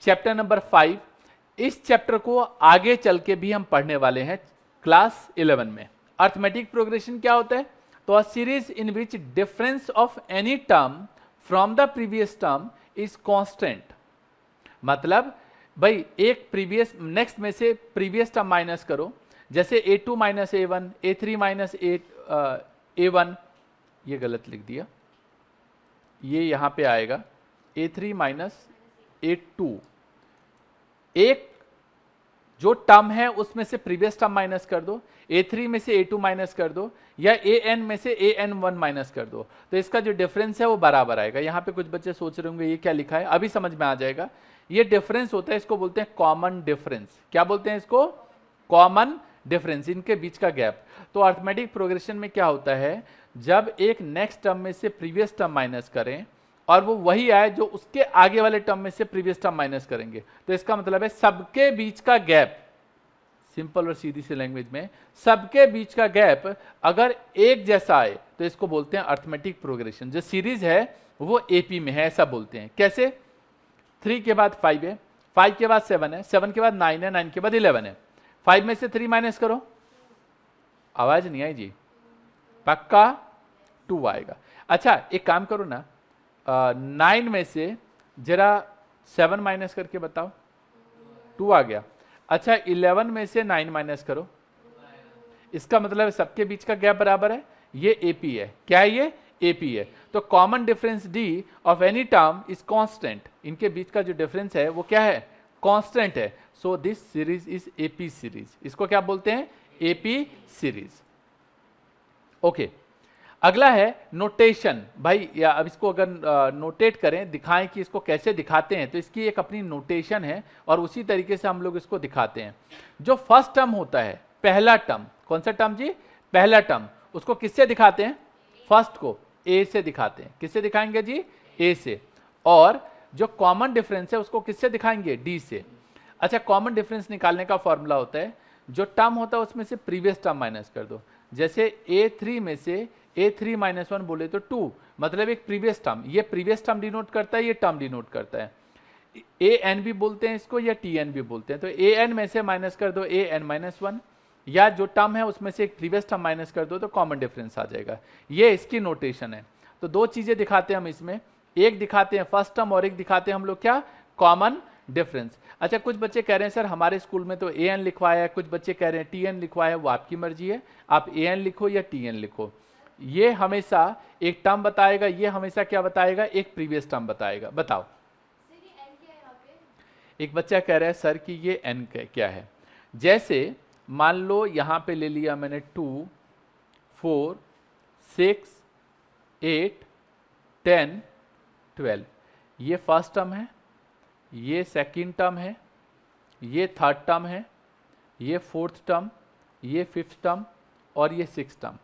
Chapter number 5। इस chapter को आगे चल के भी हम पढ़ने वाले हैं क्लास 11 में। अर्थमेटिक प्रोग्रेशन क्या होता है? तो a series in which difference of any term from the previous term is constant. मतलब भाई एक प्रीवियस नेक्स्ट में से प्रीवियस टर्म माइनस करो, जैसे a2 minus a1, a3 minus a1, ये गलत लिख दिया, ये यहां पे आएगा a3 माइनस a2। एक जो टर्म है उसमें से प्रीवियस टर्म माइनस कर दो, a3 में से a2 माइनस कर दो, या an में से an1 माइनस कर दो, तो इसका जो डिफरेंस है वो बराबर आएगा। यहाँ पे कुछ बच्चे सोच रहे होंगे ये क्या लिखा है, अभी समझ में आ जाएगा। ये डिफरेंस होता है, इसको बोलते हैं कॉमन डिफरेंस। क्या बोलते हैं इसको? कॉमन डिफरेंस, इनके बीच का गैप। तो अर्थमेटिक प्रोग्रेशन में क्या होता है, जब एक नेक्स्ट टर्म में से प्रीवियस टर्म माइनस करें और वो वही आए जो उसके आगे वाले टर्म में से प्रीवियस टर्म माइनस करेंगे, तो इसका मतलब है सबके बीच का गैप, सिंपल और सीधी सी लैंग्वेज में सबके बीच का गैप अगर एक जैसा आए तो इसको बोलते हैं अर्थमेटिक प्रोग्रेशन। जो सीरीज है वो एपी में है, ऐसा बोलते हैं। कैसे? 3 के बाद 5 है, 5 के बाद 7 है, 7 के बाद 9 है, 9 के बाद 11 है। 5 में से 3 माइनस करो, आवाज नहीं आई जी, पक्का 2 आएगा। अच्छा एक काम करो ना, 9 में से जरा 7 माइनस करके बताओ, 2 आ गया। अच्छा 11 में से 9 माइनस करो, इसका मतलब सबके बीच का गैप बराबर है, ये एपी है। क्या है ये? एपी है। तो common difference D of any term is constant. इनके बीच का जो डिफरेंस है वो क्या है? कांस्टेंट है। So this series is AP series. इसको क्या बोलते हैं? AP series. ओके, अगला है नोटेशन। भाई या अब इसको अगर नोटेट करें, दिखाएं कि इसको कैसे दिखाते हैं, तो इसकी एक अपनी नोटेशन है और उसी तरीके से हम लोग इसको दिखाते हैं। जो फर्स्ट टर्म होता है, पहला टर्म, कौन सा टर्म जी? पहला टर्म, उसको किससे दिखाते हैं? फर्स्ट को ए से दिखाते हैं। किससे दिखाएंगे जी? ए से। और जो कॉमन डिफरेंस है उसको किससे दिखाएंगे? डी से। अच्छा, कॉमन डिफरेंस निकालने का फॉर्मूला होता है, जो टर्म होता है उसमें से प्रीवियस टर्म माइनस कर दो। जैसे a3 में से a3 माइनस 1 बोले तो 2, मतलब एक प्रीवियस टर्म। ये प्रीवियस टर्म डिनोट करता है, ये टर्म डिनोट करता है। an भी बोलते हैं इसको, या tn भी बोलते हैं। तो an में से माइनस कर दो an माइनस 1, या जो टर्म है उसमें से एक प्रीवियस टर्म माइनस कर दो, तो कॉमन डिफरेंस आ जाएगा। ये इसकी नोटेशन है। तो दो चीजें दिखाते हैं हम इसमें, एक दिखाते हैं फर्स्ट टर्म और एक दिखाते हैं हम लोग क्या? Common difference. अच्छा, कुछ बच्चे कह रहे हैं सर हमारे स्कूल में तो an लिखवाया है, कुछ बच्चे कह रहे हैं tn लिखवाया है। वो आपकी मर्जी है, आप an लिखो या tn लिखो। ये हमेशा एक टर्म बताएगा, ये हमेशा क्या बताएगा? एक प्रीवियस टर्म बताएगा। बताओ। एक बच्चा कह रहा है सर कि ये n क्या है। जैसे मान लो यहां पे ले लिया मैंने 2, 4, 6, 8, 10, 12। ये फर्स्ट टर्म है, ये सेकंड टर्म है, ये थर्ड टर्म है, ये फोर्थ टर्म, ये फिफ्थ टर्म और ये सिक्स टर्म।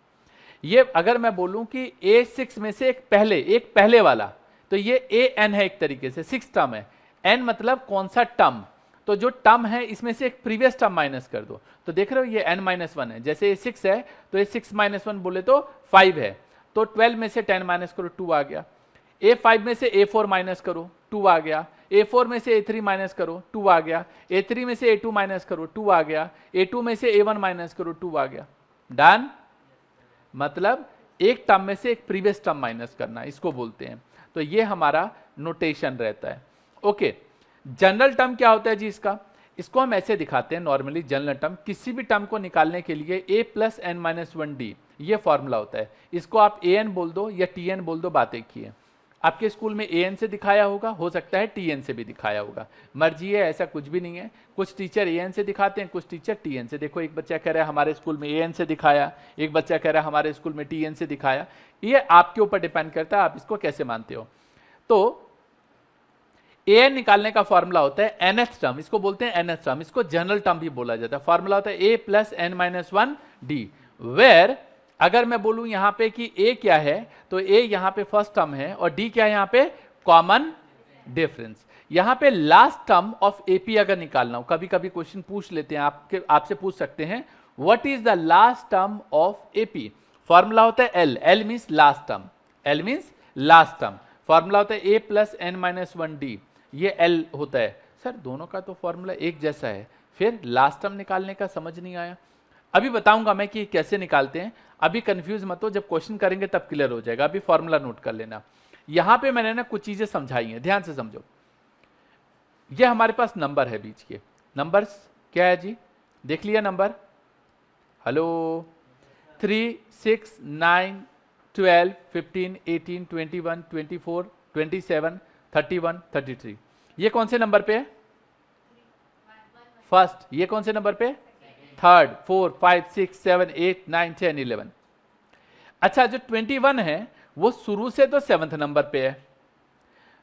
ये अगर मैं बोलूं कि A6 में से एक पहले वाला, तो ये an है, एक तरीके से 6 टर्म है। n मतलब कौन सा टर्म, तो जो टर्म है इसमें से एक प्रीवियस टर्म माइनस कर दो। तो देख रहे हो ये n-1 है। जैसे ये 6 है तो ये 6-1 बोले तो 5 है। तो 12 में से 10 माइनस करो, 2 आ गया। A5 में से A4 माइनस करो, 2 आ गया। A4 में से A3 माइनस करो, 2 आ गया। A3 में से A2 माइनस करो, 2 आ गया। A2 में से A1 माइनस करो, 2 आ गया। डन। मतलब एक टर्म में से एक प्रीवियस टर्म माइनस करना, इसको बोलते हैं। तो ये हमारा नोटेशन रहता है। ओके, जनरल टर्म क्या होता है जी? इसको हम ऐसे दिखाते हैं नॉर्मली। जनरल टर्म, किसी भी टर्म को निकालने के लिए a plus n minus 1d, ये फॉर्मूला होता है। इसको आप an बोल दो या tn बोल दो, बात एक ही है। आपके स्कूल में an से दिखाया होगा, हो सकता है tn से भी दिखाया होगा, मर्जी है, ऐसा कुछ भी नहीं है। कुछ टीचर an से दिखाते हैं, कुछ टीचर tn से। देखो एक बच्चा कह रहा है हमारे स्कूल में an से दिखाया, एक बच्चा कह रहा है हमारे स्कूल में tn से दिखाया। ये आपके ऊपर डिपेंड करता है, आप इसको कैसे मानते हो। तो an निकालने का फॉर्मूला होता है nth टर्म, इसको बोलते हैं nth टर्म। इसको जनरल टर्म भी बोला जाता है। फॉर्मूला होता है a plus n minus 1d, where अगर मैं बोलूं यहां पे कि a क्या है, तो a यहां पे फर्स्ट टर्म है और d क्या है यहां पे? Common difference. यहां पे लास्ट टर्म ऑफ AP अगर निकालना हो, कभी कभी क्वेश्चन पूछ लेते हैं, आपसे पूछ सकते हैं what is the last term of AP। Formula होता है L means last term, L means last term. Formula होता है a plus n minus 1d, ये L होता है। सर दोनों का तो फॉर्मूला एक जैसा है, फिर लास्ट टर्म निकालने का समझ नहीं आया। अभी बताऊंगा मैं कि कैसे निकालते हैं, अभी कंफ्यूज मत हो, जब क्वेश्चन करेंगे तब क्लियर हो जाएगा। अभी फॉर्मूला नोट कर लेना। यहां पे मैंने ना कुछ चीजें समझाई हैं, ध्यान से समझो। ये हमारे पास नंबर है बीच के, नंबर्स क्या है जी, देख लिया नंबर, हेलो, 3, 6, 9, 12, 15, 18, 21, 24, 27, 31, 33। ये कौन से नंबर पे है? फर्स्ट। ये कौन से नंबर पे? थर्ड। 4, 5, 6, 7, 8, 9, 10, 11। अच्छा, जो 21 है वो शुरू से तो 7th नंबर पे है,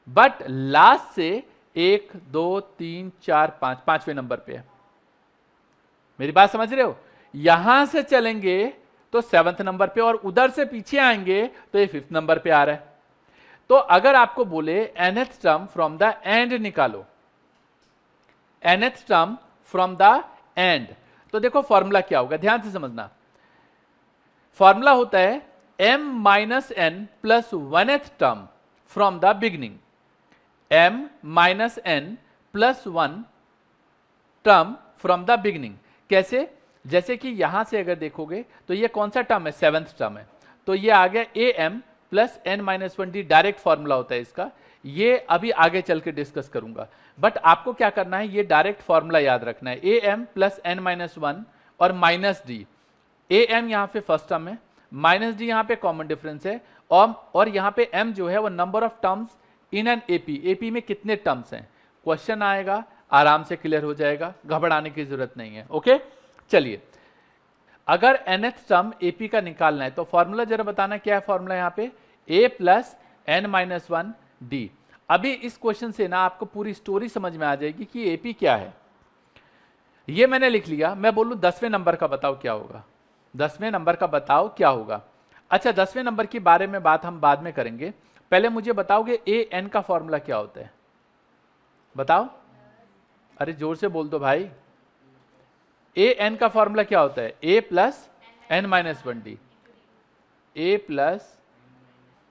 बट लास्ट से 1, 2, 3, 4, 5 5वें नंबर पे है। मेरी बात समझ रहे हो? यहां से चलेंगे तो 7th नंबर पे, और उधर से पीछे आएंगे तो ये 5th नंबर पे आ रहा है। तो अगर आपको बोले nth term from the end निकालो, nth term from the end, तो देखो फॉर्मूला क्या होगा, ध्यान से समझना। फॉर्मूला होता है m minus n plus 1th term from the beginning, m minus n plus 1 term from the beginning. कैसे? जैसे कि यहां से अगर देखोगे तो ये कौन सा टर्म है? 7th टर्म है, तो ये आ गया am plus n minus 1d, direct formula होता है इसका। ये अभी आगे चल के डिस्कस करूंगा, बट आपको क्या करना है, ये डायरेक्ट फॉर्मूला याद रखना है, am प्लस n माइनस 1 और माइनस डी। am यहां पे फर्स्ट टर्म है, माइनस डी यहां पे कॉमन डिफरेंस है, और यहां पे m जो है वो number of terms in an AP में कितने टर्म्स हैं। क्वेश्चन आएगा, आराम से क्लियर हो जाएगा, घबराने की जरूरत नहीं है। ओके, चलिए, अगर nth टर्म AP का निकालना है तो फॉर्मूला जरा बताना क्या है फॉर्मूला यहाँ पे, a plus n minus 1 D. अभी इस क्वेश्चन से ना आपको पूरी स्टोरी समझ में आ जाएगी कि AP क्या है। ये मैंने लिख लिया, मैं बोलूं 10वें नंबर का बताओ क्या होगा, 10वें नंबर का बताओ क्या होगा। अच्छा, 10वें नंबर के बारे में बात हम बाद में करेंगे, पहले मुझे बताओगे an का फॉर्मूला क्या होता है, बताओ, अरे जोर से बोल दो भाई। an का फॉर्मूला क्या होता है? a plus n minus 1d, a plus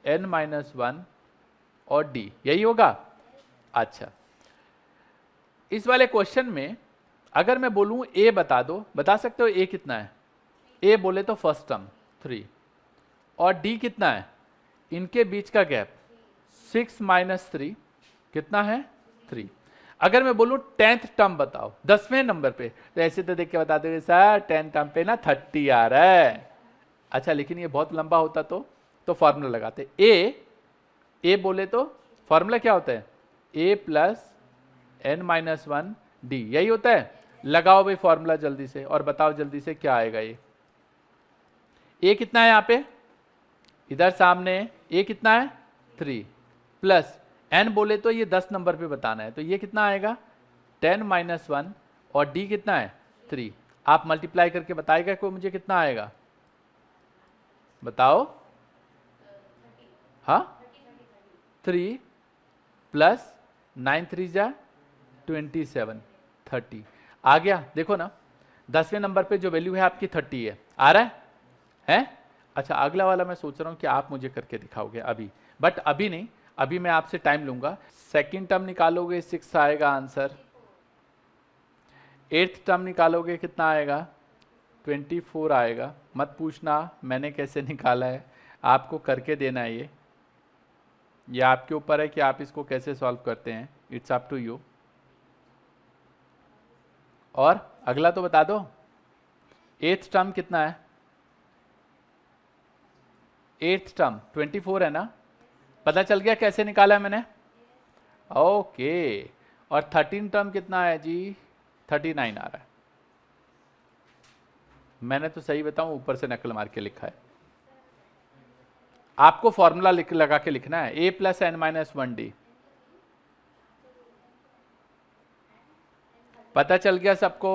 n minus 1 और d, यही होगा। अच्छा, इस वाले क्वेश्चन में अगर मैं बोलूं a बता दो, बता सकते हो a कितना है? a बोले तो फर्स्ट टर्म 3, और d कितना है? इनके बीच का गैप 6 माइनस 3 कितना है? 3। अगर मैं बोलूं 10th टर्म बताओ 10वें नंबर पे, तो ऐसे तो देख के बता दोगे सर 10th टर्म पे ना 30 आ रहा है। अच्छा, लेकिन ये बहुत लंबा होता तो फॉर्मूला लगाते। ए बोले तो फॉर्मूला क्या होता है? a plus n minus 1 D, यही होता है। लगाओ भाई फॉर्मूला जल्दी से और बताओ जल्दी से क्या आएगा। ये a कितना है यहाँ पे? इधर सामने a कितना है? 3 प्लस n बोले तो ये 10 नंबर पे बताना है, तो ये कितना आएगा? 10 माइनस 1 और d कितना है? 3। आप मल्टीप्लाई करके बताएगा कोई मुझे कितना आएगा, बताओ। हाँ, 3 प्लस 9 3 जा 27, 30 आ गया। देखो ना 10वें नंबर पे जो वैल्यू है आपकी 30 है, आ रहा है? अच्छा, अगला वाला मैं सोच रहा हूं कि आप मुझे करके दिखाओगे अभी, बट अभी नहीं, अभी मैं आपसे टाइम लूंगा। सेकंड टर्म निकालोगे 6 आएगा आंसर, 8th टर्म निकालोगे कितना आएगा? 24 आएगा। मत पूछना मैंने कैसे निकाला है, आपको करके देना है। ये आपके ऊपर है कि आप इसको कैसे सॉल्व करते हैं, इट्स अप टू यू। और अगला तो बता दो, 8th टर्म कितना है? 8th टर्म 24 है ना, पता चल गया कैसे निकाला मैंने? ओके। और 13 टर्म कितना है जी? 39 आ रहा है। मैंने तो सही बताऊं ऊपर से नकल मार के लिखा है, आपको फॉर्मूला लगा के लिखना है, a plus n minus 1d। पता चल गया सबको?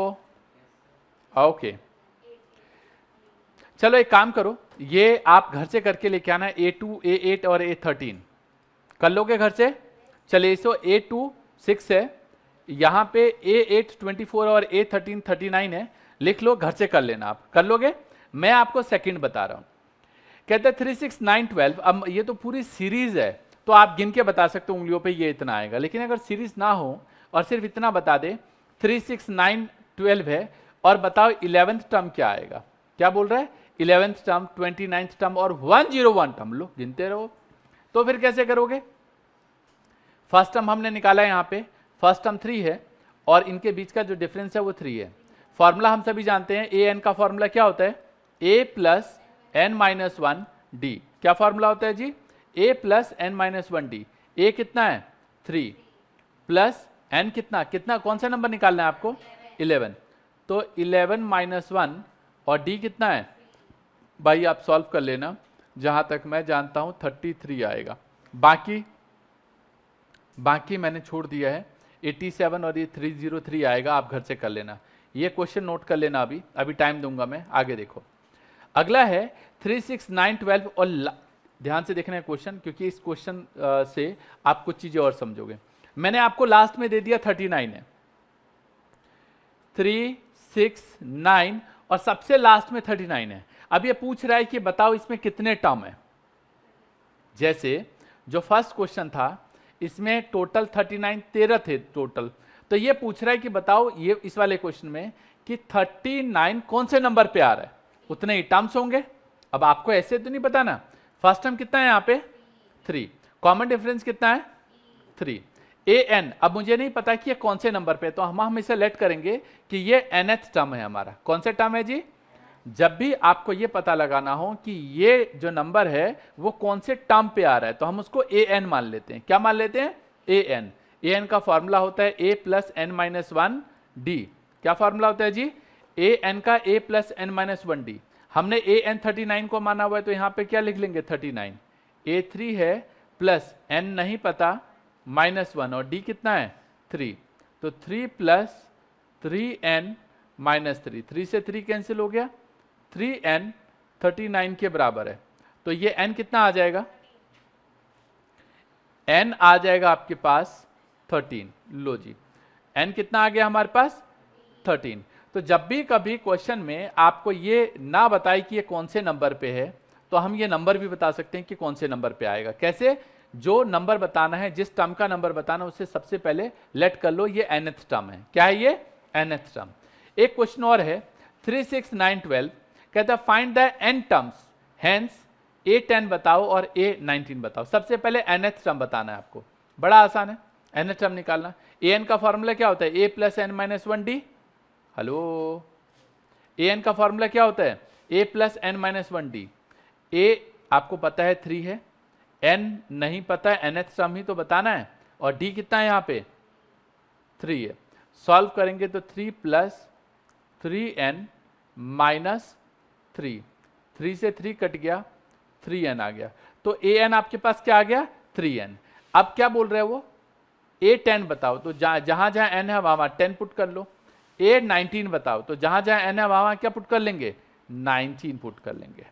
ओके, चलो एक काम करो, ये आप घर से करके लेके आना, A2, A8 और A13 कर लोगे घर से? चलिए, सो A2 6 है, यहां पे A8 24 और A13 39 है, लिख लो, घर से कर लेना। आप कर लोगे? मैं आपको सेकंड बता रहा हूं। कहते हैं 3 6 9 12। अब ये तो पूरी सीरीज है, तो आप गिन के बता सकते हो उंगलियों पे ये इतना आएगा, लेकिन अगर सीरीज ना हो और सिर्फ इतना बता दे 3, 6, 9, 12 है, और बताओ 11th टर्म क्या आएगा। क्या बोल रहा है? 11th टर्म, 29th टर्म और 101 टर्म। लो गिनते रहो। तो फिर कैसे करोगे? फर्स्ट टर्म हमने निकाला यहाँ पे, फर्स्ट टर्म 3 है और इनके बीच का जो डिफरेंस है वो 3 है। फॉर्मूला हम सभी जानते हैं, ए एन का फॉर्मूला क्या होता है? a plus n minus 1 d. क्या फॉर्मूला होता है जी? a plus n minus 1 d. A कितना है? 3 प्लस एन कितना कितना कौन सा नंबर निकालना है आपको? 11। तो 11 माइनस 1 और डी कितना है भाई? आप सॉल्व कर लेना, जहां तक मैं जानता हूं 33 आएगा। बाकी मैंने छोड़ दिया है 87 और ये 303 आएगा, आप घर से कर लेना। ये क्वेश्चन नोट कर लेना, अभी टाइम दूंगा मैं, आगे देखो। अगला है 3, 6, 9, 12 और ध्यान से देखना है क्वेश्चन, क्योंकि इस क्वेश्चन से आप कुछ चीजें और समझोगे। मैंने आपको लास्ट में दे दिया 39 है, 3, 6, 9 और सबसे लास्ट में 39 है। अब ये पूछ रहा है कि बताओ इसमें कितने टर्म है। जैसे जो फर्स्ट क्वेश्चन था इसमें टोटल 39 13 थे टोटल, तो ये पूछ रहा है कि बताओ ये इस वाले क्वेश्चन में कि 39 कौन से नंबर पे आ रहा है, उतने ही टर्म्स होंगे। अब आपको ऐसे तो नहीं पता ना, फर्स्ट टर्म कितना है यहाँ पे? 3, कॉमन डिफरेंस कितना है? 3, ए एन। अब मुझे नहीं पता कि ये कौन से नंबर पे, तो हम इसे लेट करेंगे कि ये nth टर्म है हमारा। कौन से टर्म है जी? जब भी आपको ये पता लगाना हो कि ये जो नंबर है वो कौन से टर्म पे आ रहा है, तो हम उसको ए एन मान लेते हैं। क्या मान लेते हैं? A n. ए एन का फॉर्मूला होता है a plus n minus 1 d. क्या फॉर्मूला होता है जी? ए एन का a plus n minus 1 d. हमने ए एन 39 को माना हुआ है, तो यहां पे क्या लिख लेंगे? 39। a3 है प्लस n नहीं पता माइनस 1 और d कितना है? 3। तो 3 प्लस 3n माइनस 3, 3 से 3 कैंसिल हो गया, 3n 39 के बराबर है। तो ये n कितना आ जाएगा? n आ जाएगा आपके पास 13। लो जी, n कितना आ गया हमारे पास? 13। तो जब भी कभी क्वेश्चन में आपको ये ना बताए कि ये कौन से नंबर पे है, तो हम ये नंबर भी बता सकते हैं कि कौन से नंबर पे आएगा। कैसे? जो नंबर बताना है, जिस टर्म का नंबर बताना, उससे सबसे पहले लेट कर लो ये nth टर्म है। क्या है ये? nth term. एक क्वेश्चन और है 3, 6, 9, 12, कहता है find the n terms, hence a10 बताओ और a19 बताओ। सबसे पहले nth टर्म बताना है आपको, बड़ा आसान है nth टर्म निकालना। an का फॉर्मूला क्या होता है? a plus n minus 1 d. Hello, an का फॉर्मूला क्या होता है? a plus n minus 1 d. a आपको पता है 3 है, n नहीं पता है, nth टर्म ही तो बताना है, और d कितना है यहाँ पे? 3 है। सॉल्व करेंगे तो 3 प्लस 3n माइनस 3, 3 से 3 कट गया, 3n आ गया। तो an आपके पास क्या आ गया? 3n। अब क्या बोल रहे हो वो? a10 बताओ, तो जहां जहां n है वहां 10 पुट कर लो। a19 बताओ, तो जहां जहां n है वहां क्या पुट कर लेंगे? 19 पुट कर लेंगे।